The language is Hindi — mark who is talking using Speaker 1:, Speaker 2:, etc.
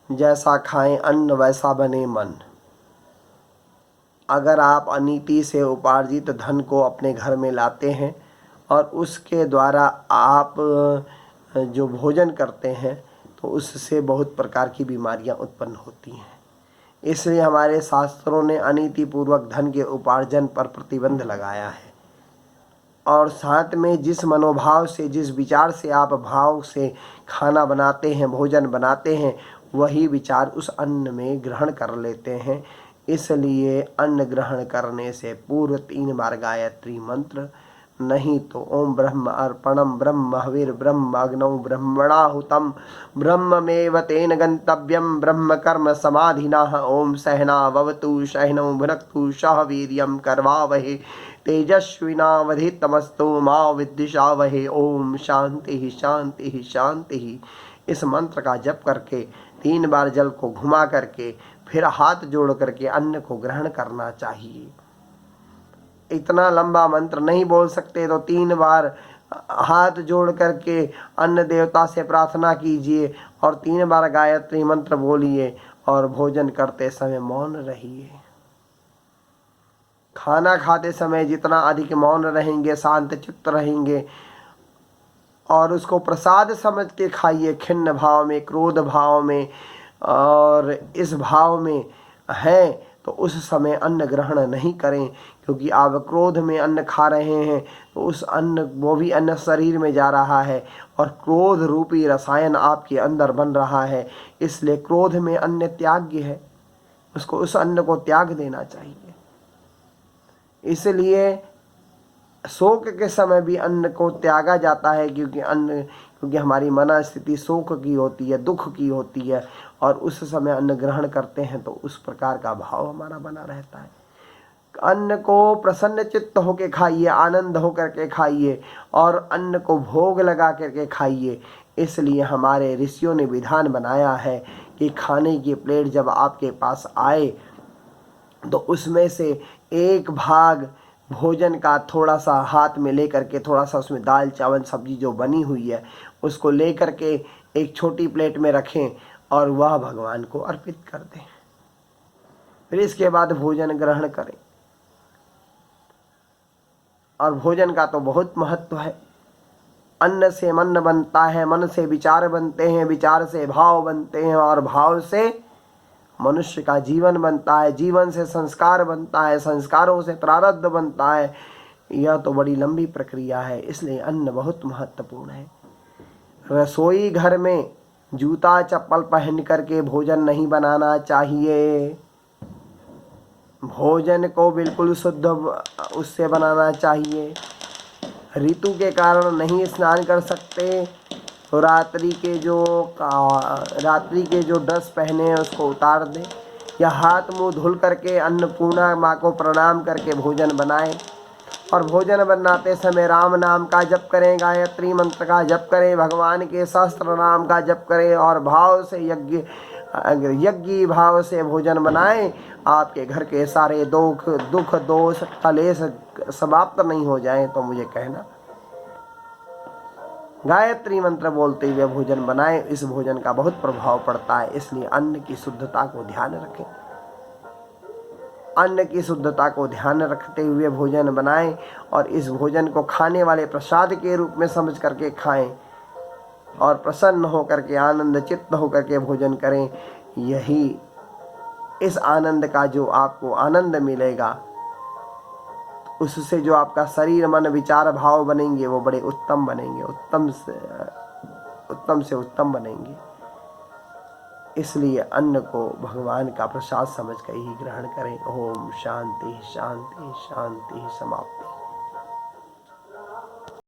Speaker 1: जैसा खाएं अन्न वैसा बने मन। अगर आप अनीति से उपार्जित धन को अपने घर में लाते हैं और उसके द्वारा आप जो भोजन करते हैं तो उससे बहुत प्रकार की बीमारियां उत्पन्न होती हैं। इसलिए हमारे शास्त्रों ने अनीति पूर्वक धन के उपार्जन पर प्रतिबंध लगाया है। और साथ में जिस मनोभाव से, जिस विचार से आप भाव से खाना बनाते हैं, भोजन बनाते हैं, वही विचार उस अन्न में ग्रहण कर लेते हैं। इसलिए अन्न ग्रहण करने से पूर्व 3 बार गायत्री मंत्र, नहीं तो ओम ब्रह्म अर्पणम ब्रह्म हविर ब्रह्म अग्नौ ब्रह्मणाहुतम ब्रह्ममेव तेन गंतव्यम ब्रह्म कर्म समाधिना। ओम सहना भवतु सहनौ भुनक्तु सह वीर्यं करवावहे तेजस्विनावधीतमस्तु मा विद्विषावहे। ओम शांति शांति शांति। इस मंत्र का जप करके 3 बार जल को घुमा करके फिर हाथ जोड़ करके अन्न को ग्रहण करना चाहिए। इतना लंबा मंत्र नहीं बोल सकते तो 3 बार हाथ जोड़ करके अन्न देवता से प्रार्थना कीजिए और 3 बार गायत्री मंत्र बोलिए और भोजन करते समय मौन रहिए। खाना खाते समय जितना अधिक मौन रहेंगे, शांत चित्त रहेंगे और उसको प्रसाद समझ के खाइए, खिन्न भाव में, क्रोध भाव में और इस भाव में हैं तो उस समय अन्न ग्रहण नहीं करें। क्योंकि आप क्रोध में अन्न खा रहे हैं तो उस अन्न, वो भी अन्न शरीर में जा रहा है और क्रोध रूपी रसायन आपके अंदर बन रहा है। इसलिए क्रोध में अन्न त्याग्य है, उसको, उस अन्न को त्याग देना चाहिए। इसलिए शोक के समय भी अन्न को त्यागा जाता है क्योंकि हमारी मनस्थिति शोक की होती है, दुख की होती है और उस समय अन्न ग्रहण करते हैं तो उस प्रकार का भाव हमारा बना रहता है। अन्न को प्रसन्न चित्त होकर खाइए, आनंद होकर के खाइए और अन्न को भोग लगा करके खाइए। इसलिए हमारे ऋषियों ने विधान बनाया है कि खाने की प्लेट जब आपके पास आए तो उसमें से 1 भाग भोजन का थोड़ा सा हाथ में लेकर के, थोड़ा सा उसमें दाल चावल सब्जी जो बनी हुई है उसको लेकर के एक छोटी प्लेट में रखें और वह भगवान को अर्पित कर दें। फिर इसके बाद भोजन ग्रहण करें। और भोजन का तो बहुत महत्व है। अन्न से मन बनता है, मन से विचार बनते हैं, विचार से भाव बनते हैं और भाव से मनुष्य का जीवन बनता है, जीवन से संस्कार बनता है, संस्कारों से प्रारब्ध बनता है। यह तो बड़ी लंबी प्रक्रिया है। इसलिए अन्न बहुत महत्वपूर्ण है। रसोई घर में जूता चप्पल पहन करके भोजन नहीं बनाना चाहिए। भोजन को बिल्कुल शुद्ध उससे बनाना चाहिए। ऋतु के कारण नहीं स्नान कर सकते तो रात्रि के जो ड्रेस पहने हैं उसको उतार दें या हाथ मुंह धुल करके अन्नपूर्णा माँ को प्रणाम करके भोजन बनाएं। और भोजन बनाते समय राम नाम का जप करें, गायत्री मंत्र का जप करें, भगवान के सहस्त्र नाम का जप करें और भाव से यज्ञ भाव से भोजन बनाएं। आपके घर के सारे दुख दोष कलेश समाप्त नहीं हो जाएं तो मुझे कहना। गायत्री मंत्र बोलते हुए भोजन बनाएं। इस भोजन का बहुत प्रभाव पड़ता है। इसलिए अन्न की शुद्धता को ध्यान रखें। अन्न की शुद्धता को ध्यान रखते हुए भोजन बनाएं और इस भोजन को खाने वाले प्रसाद के रूप में समझ करके खाएं और प्रसन्न होकर के, आनंद चित्त होकर के भोजन करें। यही इस आनंद का जो आपको आनंद मिलेगा, उससे जो आपका शरीर मन विचार भाव बनेंगे वो बड़े उत्तम बनेंगे, उत्तम से उत्तम बनेंगे। इसलिए अन्न को भगवान का प्रसाद समझ कर ही ग्रहण करें। ओम शांति शांति शांति समाप्ति।